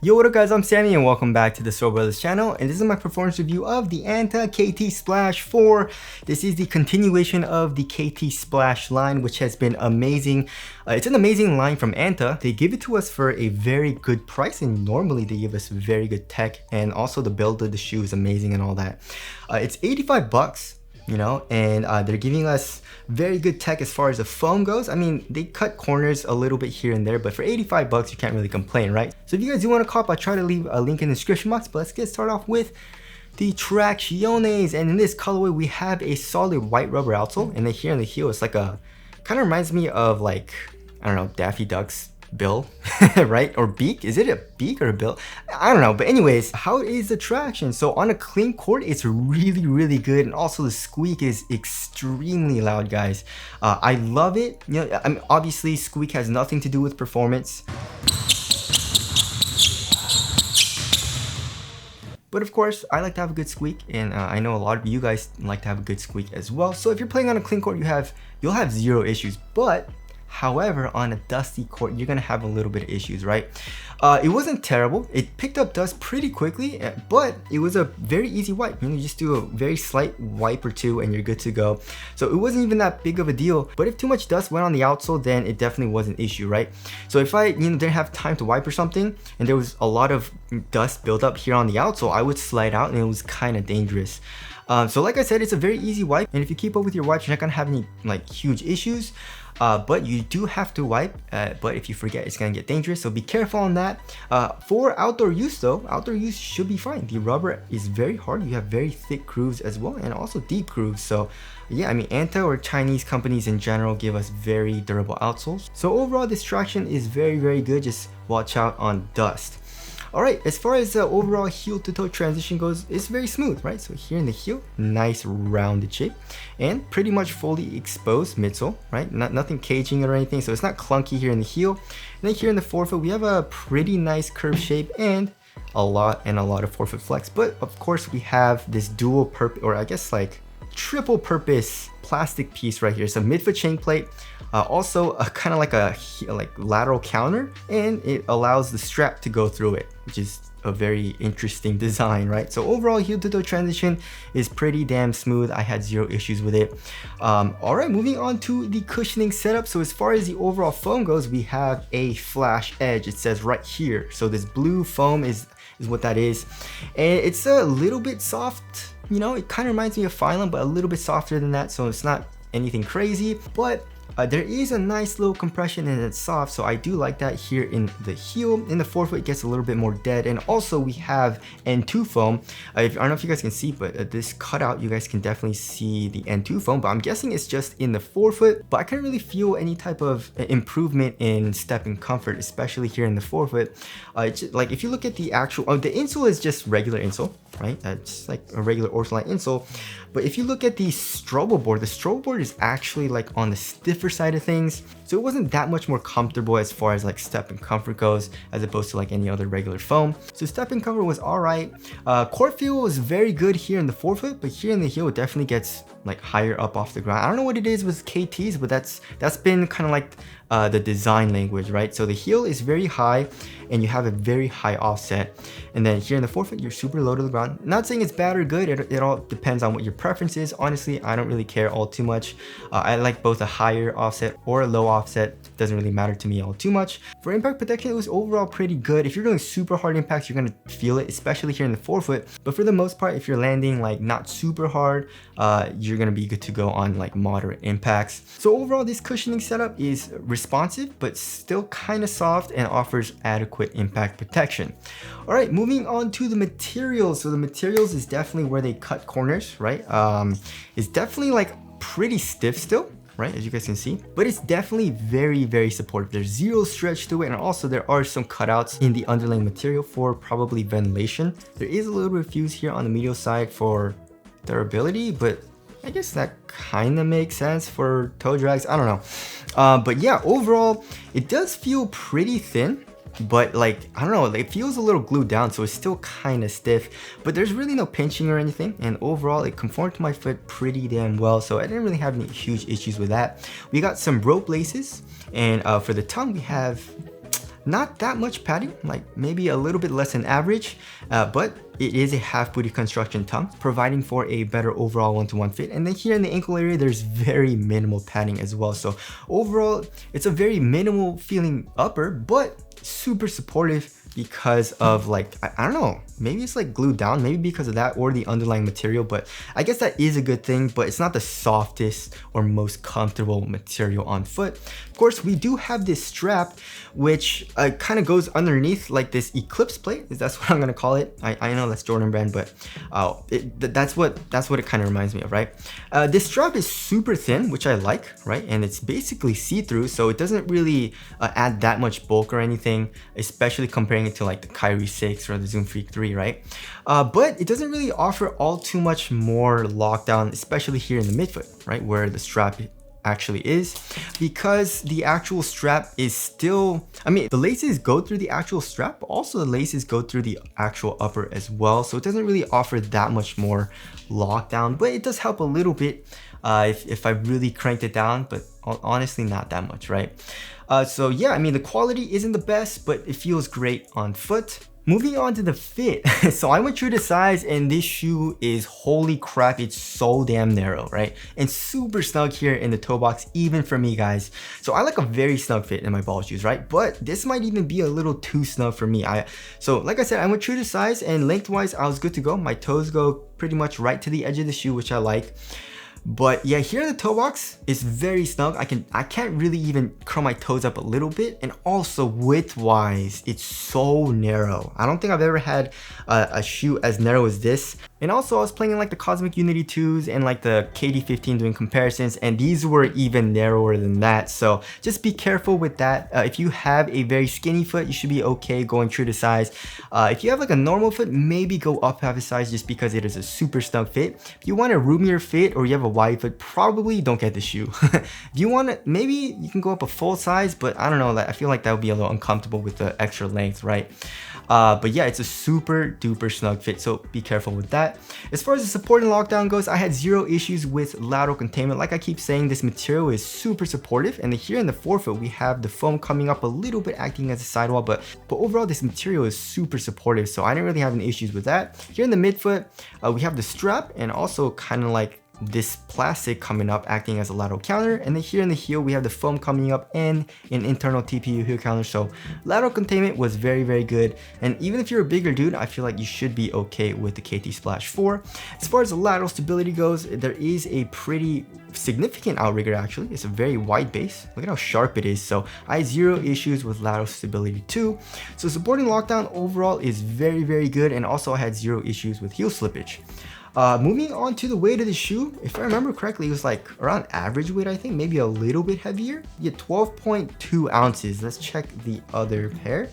Yo, what up guys, I'm Sammy and welcome back to the Soul Brothers channel, and this is my performance review of the Anta KT SPLASH 4. This is the continuation of the KT SPLASH line, which has been amazing. It's an amazing line from Anta. They give it to us for a very good price, and normally they give us very good tech, and also the build of the shoe is amazing and all that. It's 85 bucks. You know, and they're giving us very good tech as far as the foam goes. I mean, they cut corners a little bit here and there, but for 85 bucks, you can't really complain, right? So if you guys do want to cop, I'll try to leave a link in the description box, but let's get started off with the Tracciones. And in this colorway, we have a solid white rubber outsole, and then here in the heel, it's like a, kind of reminds me of like, I don't know, Daffy Duck's bill, right? Or beak? Is it a beak or a bill? I don't know. But anyways, how is the traction? So on a clean court, it's really good, and also the squeak is extremely loud, guys. I love it. You know, I mean, obviously squeak has nothing to do with performance, but of course, I like to have a good squeak, and I know a lot of you guys like to have a good squeak as well. So if you're playing on a clean court, you'll have zero issues. But however, on a dusty court, you're gonna have a little bit of issues, right? It wasn't terrible. It picked up dust pretty quickly, but it was a very easy wipe. You know, you just do a very slight wipe or two and you're good to go. So it wasn't even that big of a deal. But if too much dust went on the outsole, then it definitely was an issue, right? So if I didn't have time to wipe or something, and there was a lot of dust built up here on the outsole, I would slide out, and it was kind of dangerous. So like I said, it's a very easy wipe, and if you keep up with your wipes, you're not gonna have any like huge issues. But you do have to wipe, but if you forget, it's gonna get dangerous, so be careful on that. For outdoor use though, outdoor use should be fine. The rubber is very hard, you have very thick grooves as well, and also deep grooves. So yeah, I mean, Anta or Chinese companies in general give us very durable outsoles. So overall, this traction is very good. Just watch out on dust. Alright, as far as the overall heel to toe transition goes, it's very smooth, right? So here in the heel, nice rounded shape, and pretty much fully exposed midsole, right? Nothing caging or anything, so it's not clunky here in the heel. And then here in the forefoot, we have a pretty nice curved shape and a lot of forefoot flex. But of course, we have this dual purpose, or I guess like triple purpose plastic piece right here. So midfoot chain plate, also kind of like a lateral counter, and it allows the strap to go through it, which is a very interesting design, right? So overall, heel to toe transition is pretty damn smooth. I had zero issues with it. All right, moving on to the cushioning setup. So as far as the overall foam goes, we have a flash edge. It says right here. So this blue foam is what that is, and it's a little bit soft. You know, it kind of reminds me of Phylum, but a little bit softer than that. So it's not anything crazy, but there is a nice little compression and it's soft, so I do like that here in the heel. In the forefoot, it gets a little bit more dead, and also we have N2 foam. I don't know if you guys can see, but this cutout, you guys can definitely see the N2 foam, but I'm guessing it's just in the forefoot. But I can't really feel any type of improvement in step and comfort, especially here in the forefoot. Just, like if you look at the actual, the insole is just regular insole, right? That's like a regular ortholine insole. But if you look at the Strobo board is actually like on the stiffer side of things, so it wasn't that much more comfortable as far as like step and comfort goes, as opposed to like any other regular foam. So step and comfort was all right. Court feel was very good here in the forefoot, but here in the heel, it definitely gets like higher up off the ground. I don't know what it is with KTs, but that's been kind of like the design language, right? So the heel is very high, and you have a very high offset, and then here in the forefoot, you're super low to the ground. Not saying it's bad or good, it all depends on what your preference is. Honestly, I don't really care all too much. I like both a higher offset or a low offset. Doesn't really matter to me all too much. For impact protection, it was overall pretty good. If you're doing super hard impacts, you're gonna feel it, especially here in the forefoot. But for the most part, if you're landing like not super hard, you're gonna be good to go on like moderate impacts. So overall, this cushioning setup is responsive, but still kind of soft and offers adequate impact protection. All right, moving on to the materials. So the materials is definitely where they cut corners, right? It's definitely like pretty stiff still, right, as you guys can see, but it's definitely very supportive. There's zero stretch to it, and also there are some cutouts in the underlaying material for probably ventilation. There is a little bit of fuse here on the medial side for durability, but I guess that kind of makes sense for toe drags. I don't know. But yeah, overall, it does feel pretty thin. but like, I don't know, it feels a little glued down, so it's still kind of stiff, but there's really no pinching or anything, and overall it conformed to my foot pretty damn well, so I didn't really have any huge issues with that. We got some rope laces, and for the tongue we have not that much padding, like maybe a little bit less than average, but it is a half booty construction tongue, providing for a better overall one-to-one fit. And then here in the ankle area, there's very minimal padding as well. So overall, it's a very minimal feeling upper, but super supportive because of like, I don't know, maybe it's like glued down, maybe because of that or the underlying material, but I guess that is a good thing, but it's not the softest or most comfortable material on foot. Of course, we do have this strap, which kind of goes underneath like this Eclipse plate, that's what I'm gonna call it. I know that's Jordan brand, but that's what it kind of reminds me of, right? This strap is super thin, which I like, right? And it's basically see-through, so it doesn't really add that much bulk or anything, especially comparing it to like the Kyrie 6 or the Zoom Freak 3, right? But it doesn't really offer all too much more lockdown, especially here in the midfoot, right? Where the strap actually is, because the actual strap is still, I mean, the laces go through the actual strap, but also the laces go through the actual upper as well. So it doesn't really offer that much more lockdown, but it does help a little bit if I really cranked it down, but honestly not that much, right? So yeah, I mean, the quality isn't the best, but it feels great on foot. Moving on to the fit. So I went true to size, and this shoe is, holy crap, it's so damn narrow, right? And super snug here in the toe box, even for me, guys. So I like a very snug fit in my ball shoes, right? But this might even be a little too snug for me. So like I said, I went true to size, and lengthwise, I was good to go. My toes go pretty much right to the edge of the shoe, which I like. But yeah, here in the toe box is very snug. I can't really even curl my toes up a little bit, and also width wise, it's so narrow. I don't think I've ever had a shoe as narrow as this. And also I was playing in like the Cosmic Unity 2s and like the KD 15 doing comparisons, and these were even narrower than that. So just be careful with that. If you have a very skinny foot, you should be okay going true to size. If you have like a normal foot, maybe go up half a size just because it is a super snug fit. If you want a roomier fit or you have a wide foot, probably don't get the shoe. If you want it, maybe you can go up a full size, but I don't know, I feel like that would be a little uncomfortable with the extra length, right? But yeah, it's a super duper snug fit, so be careful with that. As far as the support and lockdown goes, I had zero issues with lateral containment. Like I keep saying, this material is super supportive, and here in the forefoot, we have the foam coming up a little bit, acting as a sidewall, but overall, this material is super supportive, so I didn't really have any issues with that. Here in the midfoot, we have the strap, and also kind of like this plastic coming up, acting as a lateral counter. And then here in the heel, we have the foam coming up and an internal TPU heel counter. So lateral containment was very, very good. And even if you're a bigger dude, I feel like you should be okay with the KT Splash 4. As far as the lateral stability goes, there is a pretty significant outrigger actually. It's a very wide base. Look at how sharp it is. So I had zero issues with lateral stability too. So supporting lockdown overall is very, very good. And also I had zero issues with heel slippage. Moving on to the weight of the shoe, if I remember correctly, it was like around average weight, I think, maybe a little bit heavier. Yeah, 12.2 ounces. Let's check the other pair.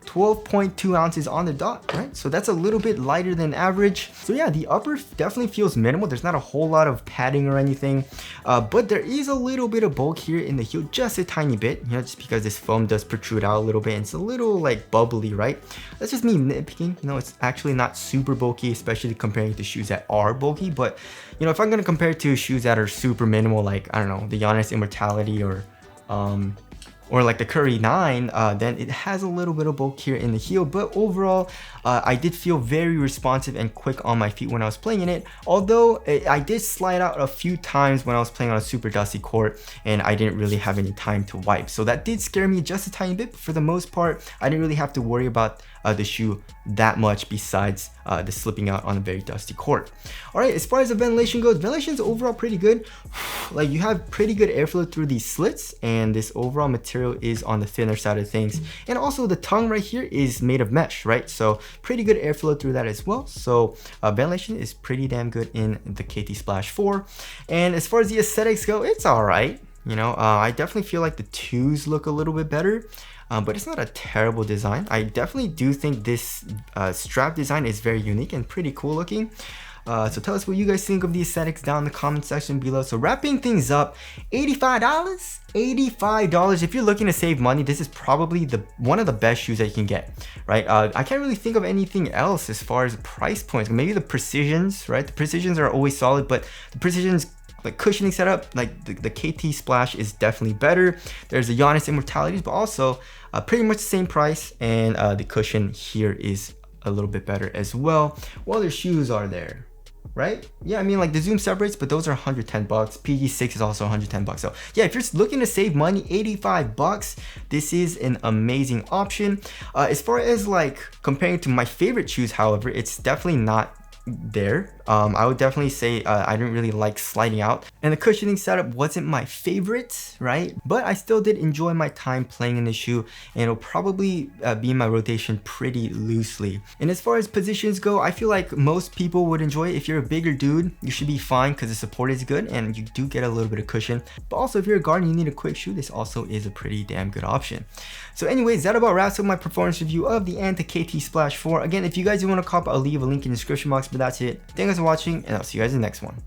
12.2 ounces on the dot, right? So that's a little bit lighter than average. So yeah, the upper definitely feels minimal. There's not a whole lot of padding or anything, but there is a little bit of bulk here in the heel, just a tiny bit, you know, just because this foam does protrude out a little bit and it's a little like bubbly, right? That's just me nitpicking, you know, it's actually not super bulky, especially comparing to shoes that are bulky. But you know, if I'm gonna compare it to shoes that are super minimal, like, I don't know, the Giannis Immortality or like the Curry 9, then it has a little bit of bulk here in the heel. But overall, I did feel very responsive and quick on my feet when I was playing in it. Although I did slide out a few times when I was playing on a super dusty court and I didn't really have any time to wipe. So that did scare me just a tiny bit, but for the most part, I didn't really have to worry about the shoe that much besides the slipping out on a very dusty court. All right, as far as the ventilation goes, ventilation is overall pretty good. Like, you have pretty good airflow through these slits, and this overall material is on the thinner side of things. And also the tongue right here is made of mesh, right? So pretty good airflow through that as well. So ventilation is pretty damn good in the KT Splash 4. And as far as the aesthetics go, it's all right. You know, I definitely feel like the 2s look a little bit better. But it's not a terrible design. I definitely do think this strap design is very unique and pretty cool looking. So tell us what you guys think of the aesthetics down in the comment section below. So wrapping things up, $85? $85. If you're looking to save money, this is probably one of the best shoes that you can get, right? I can't really think of anything else as far as price points. Maybe the Precisions, right? The Precisions are always solid, but the Precisions the cushioning setup, like the KT Splash is definitely better. There's the Giannis Immortalities, but also pretty much the same price, and the cushion here is a little bit better as well. What other shoes are there? Right? Yeah, I mean, like the Zoom separates, but those are 110 bucks. PG6 is also 110 bucks. So yeah, if you're looking to save money, 85 bucks, this is an amazing option. As far as like comparing to my favorite shoes, however, it's definitely not there. I would definitely say I didn't really like sliding out, and the cushioning setup wasn't my favorite, right? But I still did enjoy my time playing in the shoe, and it'll probably be in my rotation pretty loosely. And as far as positions go, I feel like most people would enjoy it. If you're a bigger dude, you should be fine because the support is good and you do get a little bit of cushion. But also if you're a guard and you need a quick shoe, this also is a pretty damn good option. So anyways, that about wraps up my performance review of the Anta KT Splash 4. Again, if you guys do want to cop, I'll leave a link in the description box, but that's it. Thank you guys for watching, and I'll see you guys in the next one.